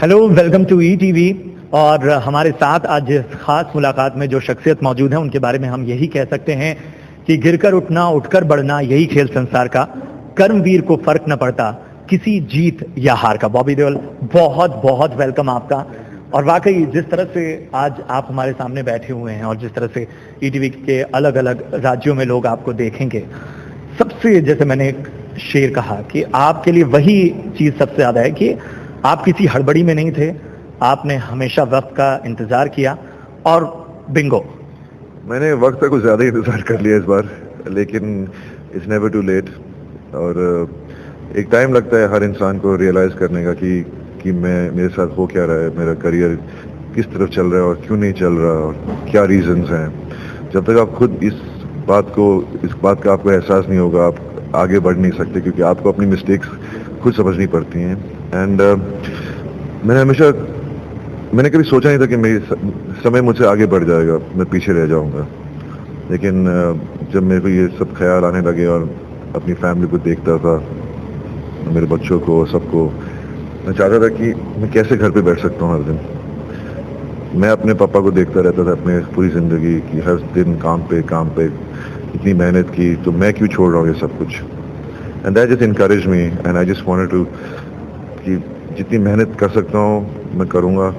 Hello, welcome to ETV. और हमारे साथ आज इस खास मुलाकात में जो शख्सियत मौजूद है उनके बारे में हम यही कह सकते हैं कि गिरकर उठना, उठकर बढ़ना, यही खेल संसार का। कर्मवीर को फर्क न पड़ता किसी जीत या हार का। बॉबी देओल, बहुत बहुत वेलकम आपका। और वाकई जिस तरह से आज आप हमारे सामने बैठे हुए हैं और जिस तरह से ईटीवी के अलग अलग राज्यों में लोग आपको देखेंगे, सबसे जैसे मैंने एक शेर कहा कि आपके लिए वही चीज सबसे ज्यादा है कि आप किसी हड़बड़ी में नहीं थे, आपने हमेशा वक्त का इंतजार किया और बिंगो। मैंने वक्त का कुछ ज़्यादा ही इंतज़ार कर लिया इस बार, लेकिन इट्स नेवर टू लेट। और एक टाइम लगता है हर इंसान को रियलाइज़ करने का कि मेरे साथ हो क्या रहा है, मेरा करियर किस तरफ चल रहा है और क्यों नहीं चल रहा और क्या रीजंस हैं। जब तक आप खुद इस बात का आपको एहसास नहीं होगा, आप आगे बढ़ नहीं सकते, क्योंकि आपको अपनी मिस्टेक्स खुद समझनी पड़ती हैं। एंड मैंने कभी सोचा नहीं था कि मेरी समय मुझसे आगे बढ़ जाएगा, मैं पीछे रह जाऊंगा। लेकिन जब मेरे को ये सब ख्याल आने लगे और अपनी फैमिली को देखता था, मेरे बच्चों को, सबको, मैं चाहता था कि मैं कैसे घर पे बैठ सकता हूँ हर दिन। मैं अपने पापा को देखता रहता था अपने पूरी ज़िंदगी कि हर दिन काम पे इतनी मेहनत की, तो मैं क्यों छोड़ रहा हूँ ये सब कुछ। And that just encourage me and I just wanted to कि जितनी मेहनत कर सकता हूँ मैं करूँगा।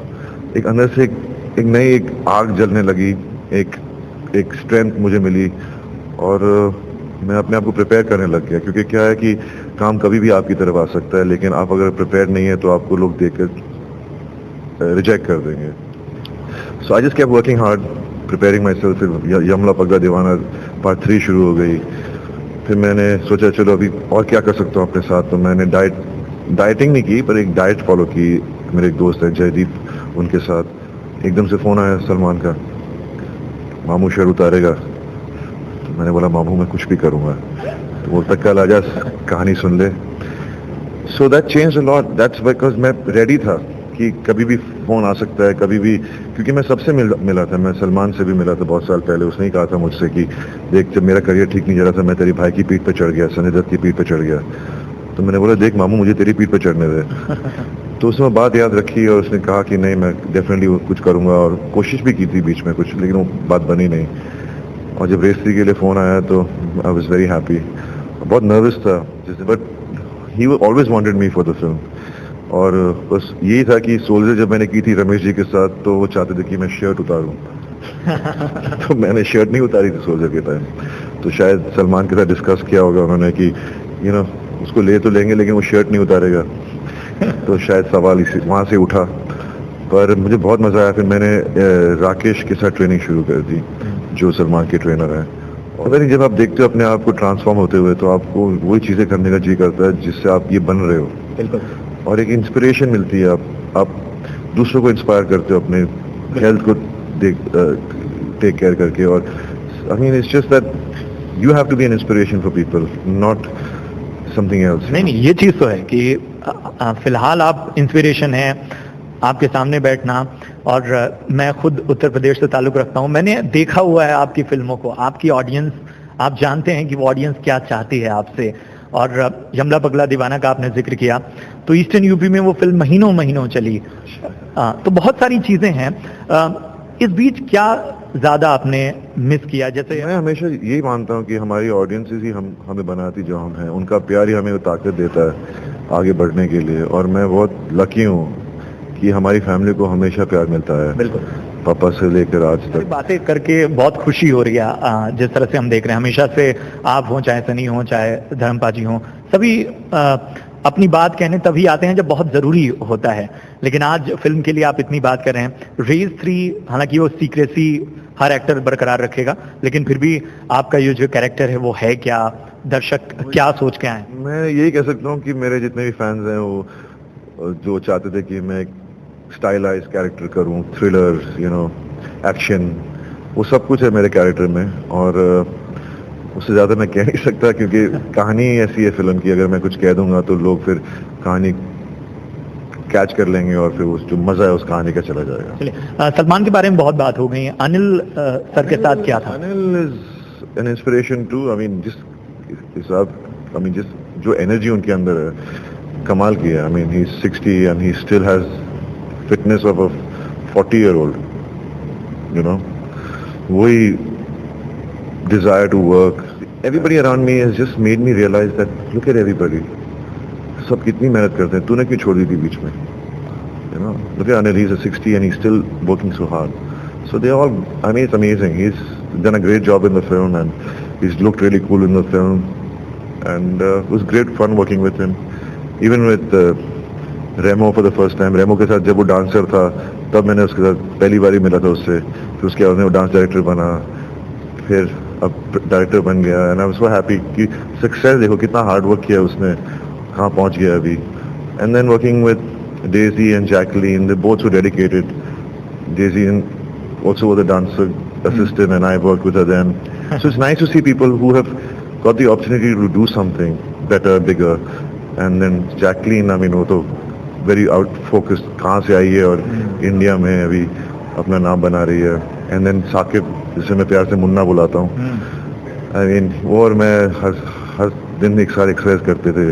एक अंदर से एक नई आग जलने लगी, एक स्ट्रेंथ मुझे मिली और मैं अपने आप को प्रिपेयर करने लग गया। क्योंकि क्या है कि काम कभी भी आपकी तरफ आ सकता है, लेकिन आप अगर प्रिपेयर नहीं है तो आपको लोग देखकर रिजेक्ट कर देंगे। So I just kept working hard, preparing myself. फिर यमला पगला दीवाना पार्ट 3 शुरू हो गई। फिर मैंने सोचा चलो अभी और क्या कर सकता हूँ अपने साथ। तो मैंने डाइटिंग नहीं की, पर एक डाइट फॉलो की। मेरे एक दोस्त है जयदीप, उनके साथ एकदम से फ़ोन आया सलमान का, मामू शेयर उतारेगा। तो मैंने बोला मामू मैं कुछ भी करूँगा। तो बोलता कल आजा कहानी सुन ले। So that change a lot. That's because मैं रेडी था कि कभी भी फ़ोन आ सकता है, कभी भी। क्योंकि मैं सबसे मिला था, मैं सलमान से भी मिला था बहुत साल पहले। उसने ही कहा था मुझसे कि देख, जब मेरा करियर ठीक नहीं जा रहा था, मैं तेरे भाई की पीठ पर चढ़ गया, संजय दत्त की पीठ पर चढ़ गया। तो मैंने बोला देख मामू, मुझे तेरी पीठ पर चढ़ने दे। तो उसने बात याद रखी और उसने कहा कि नहीं, मैं डेफिनेटली कुछ करूँगा। और कोशिश भी की थी बीच में कुछ, लेकिन वो बात बनी नहीं। और जब रेस 3 के लिए फ़ोन आया तो आई वॉज वेरी हैप्पी। बहुत नर्वस था, but he always wanted me for the film. और बस यही था कि सोल्जर जब मैंने की थी रमेश जी के साथ, तो वो चाहते थे कि मैं शर्ट उतारूं। तो मैंने शर्ट नहीं उतारी थी सोल्जर के टाइम। तो शायद सलमान के साथ डिस्कस किया होगा उन्होंने कि उसको ले तो लेंगे लेकिन वो शर्ट नहीं उतारेगा। तो शायद सवाल इसी वहाँ से उठा। पर मुझे बहुत मज़ा आया। फिर मैंने राकेश के साथ ट्रेनिंग शुरू कर दी, जो सलमान के ट्रेनर हैं। और जब आप देखते हो अपने आप को ट्रांसफॉर्म होते हुए, तो आपको वही चीज़ें करने का जी करता है जिससे आप ये बन रहे हो। बिल्कुल। और एक इंस्पिरेशन मिलती है, आप दूसरों को इंस्पायर करते हो अपने हेल्थ को टेक केयर करके। और I mean it's just that you have to be an inspiration for people, not something else. नहीं, ये चीज तो है कि फिलहाल आप इंस्पिरेशन है, आपके सामने बैठना। और मैं खुद उत्तर प्रदेश से ताल्लुक रखता हूँ, मैंने देखा हुआ है आपकी फिल्मों को, आपकी ऑडियंस, आप जानते हैं कि वो ऑडियंस क्या चाहती है आपसे। और यमला पगला दीवाना का आपने जिक्र किया, तो ईस्टर्न यूपी में वो फिल्म महीनों चली। तो बहुत सारी चीजें हैं। इस बीच क्या ज्यादा आपने मिस किया? जैसे मैं हमेशा यही मानता हूँ कि हमारी ऑडियंसेस ही हमें बनाती जो हम हैं, उनका प्यार ही हमें वो ताकत देता है आगे बढ़ने के लिए। और मैं बहुत लकी हूँ कि हमारी फैमिली को हमेशा प्यार मिलता है। बिल्कुल। पापा से लेकर आज तक बातें करके बहुत खुशी हो रही है। जिस तरह से हम देख रहे हैं, हमेशा से आप हो, चाहे सनी हो, चाहे धर्मपा जी हो, सभी अपनी बात कहने तभी आते हैं जब बहुत जरूरी होता है। लेकिन आज फिल्म के लिए आप इतनी बात कर रहे हैं। रेस 3, हालांकि वो सीक्रेसी हर एक्टर बरकरार रखेगा, लेकिन फिर भी आपका ये जो कैरेक्टर है वो है क्या, दर्शक क्या सोच के आए? मैं यही कह सकता हूँ कि मेरे जितने भी फैंस हैं, वो जो चाहते थे कि मैं स्टाइलाइज कैरेक्टर करूं, थ्रिलर, एक्शन, वो सब कुछ है मेरे कैरेक्टर में। और उससे ज़्यादा मैं कह नहीं सकता, क्योंकि कहानी ऐसी है फिल्म की, अगर मैं कुछ कह दूंगा तो लोग फिर कहानी कैच कर लेंगे और फिर जो मज़ा है उस कहानी का चला जाएगा। चलिए, सलमान के बारे में बहुत बात हो गई है। अनिल सर के साथ क्या था? Anil is an inspiration to. I mean जिस जो एनर्जी उनके अंदर है, कमाल की है। I mean he is 60 and he still has fitness of a 40-year-old, you know. वही desire to work. Everybody around me has just made me realize that look at everybody. सब कितनी मेहनत करते हैं, तूने क्यों छोड़ दी थी बीच में? You know, look at Anil, he's a 60 and he's still working so hard. So they all, I mean, it's amazing. He's done a great job in the film and he's looked really cool in the film. And it was great fun working with him. Even with Remo for the first time. Remo के साथ जब वो dancer था, तब मैंने उसके साथ पहली बार ही मिला था उससे. फिर उसके बाद में वो डांस डायरेक्टर बना. फिर अब डायरेक्टर बन गया. And I was so happy कि सक्सेस देखो कितना हार्ड वर्क किया उसने, कहाँ पहुँच गया अभी. And then working with Daisy and Jacqueline, they both were dedicated. Daisy also was a dancer assistant and I worked with her then. So it's nice to see people who have got the opportunity to do something better, bigger. And then Jacqueline, I mean, वो तो very out focused, कहाँ से आई है और India में अभी अपना नाम बना रही है. And then साकिब, जिसे मैं प्यार से मुन्ना बुलाता हूँ. I mean, वो और मैं हर दिन एक साथ एक्सरसाइज करते थे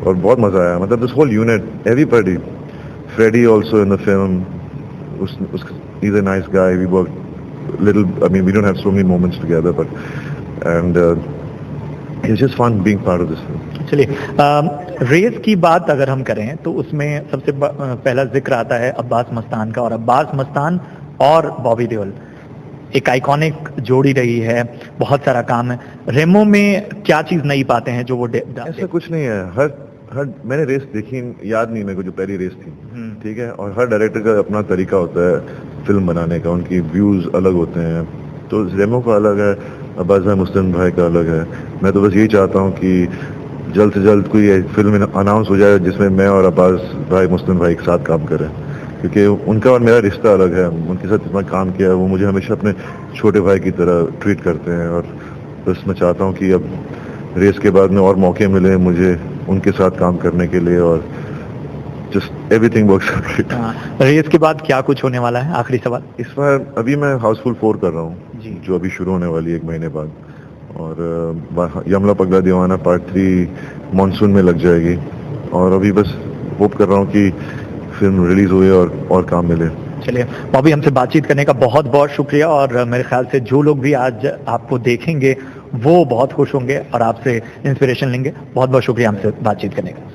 और बहुत मजा आया. मतलब this whole unit, everybody. Freddie also in the film. He's a nice guy. We worked little. I mean, we don't have so many moments together, but it's just fun being part of this film. चलिए, race की बात अगर हम करें तो उसमें सबसे पहला जिक्र आता है अब्बास मस्तान का. और अब्बास मस्तान और बॉबी देओल एक आइकॉनिक जोड़ी रही है. बहुत सारा काम है. रेमो में क्या चीज नहीं पाते हैं जो वो ऐसा कुछ नहीं है. हर मैंने रेस देखी, याद नहीं मेरे को जो पहली रेस थी, ठीक है. और हर डायरेक्टर का अपना तरीका होता है फिल्म बनाने का, उनकी व्यूज अलग होते हैं. तो रेमो का अलग है, अब्बास भाई मुस्तन भाई का अलग है. मैं तो बस यही चाहता हूँ कि जल्द से जल्द कोई फिल्म अनाउंस हो जाए जिसमें मैं और अब्बास भाई मुस्तन भाई एक साथ काम करें, क्योंकि उनका और मेरा रिश्ता अलग है. उनके साथ इतना काम किया, वो मुझे हमेशा अपने छोटे भाई की तरह ट्रीट करते हैं. और बस मैं चाहता हूँ कि अब रेस के बाद में और मौके मिले मुझे उनके साथ काम करने के लिए और just everything works out. Race के बाद क्या कुछ होने वाला है? आखिरी सवाल. इस बार अभी मैं हाउसफुल 4 कर रहा हूँ, जो अभी शुरू होने वाली है 1 महीने बाद. और यमला पगला दीवाना पार्ट 3 मानसून में लग जाएगी. और अभी बस होप कर रहा हूँ कि फिल्म रिलीज हुए और काम मिले. चलिए बॉबी, हमसे बातचीत करने का बहुत बहुत शुक्रिया. और मेरे ख्याल से जो लोग भी आज आपको देखेंगे वो बहुत खुश होंगे और आपसे इंस्पिरेशन लेंगे. बहुत बहुत शुक्रिया हमसे बातचीत करने का.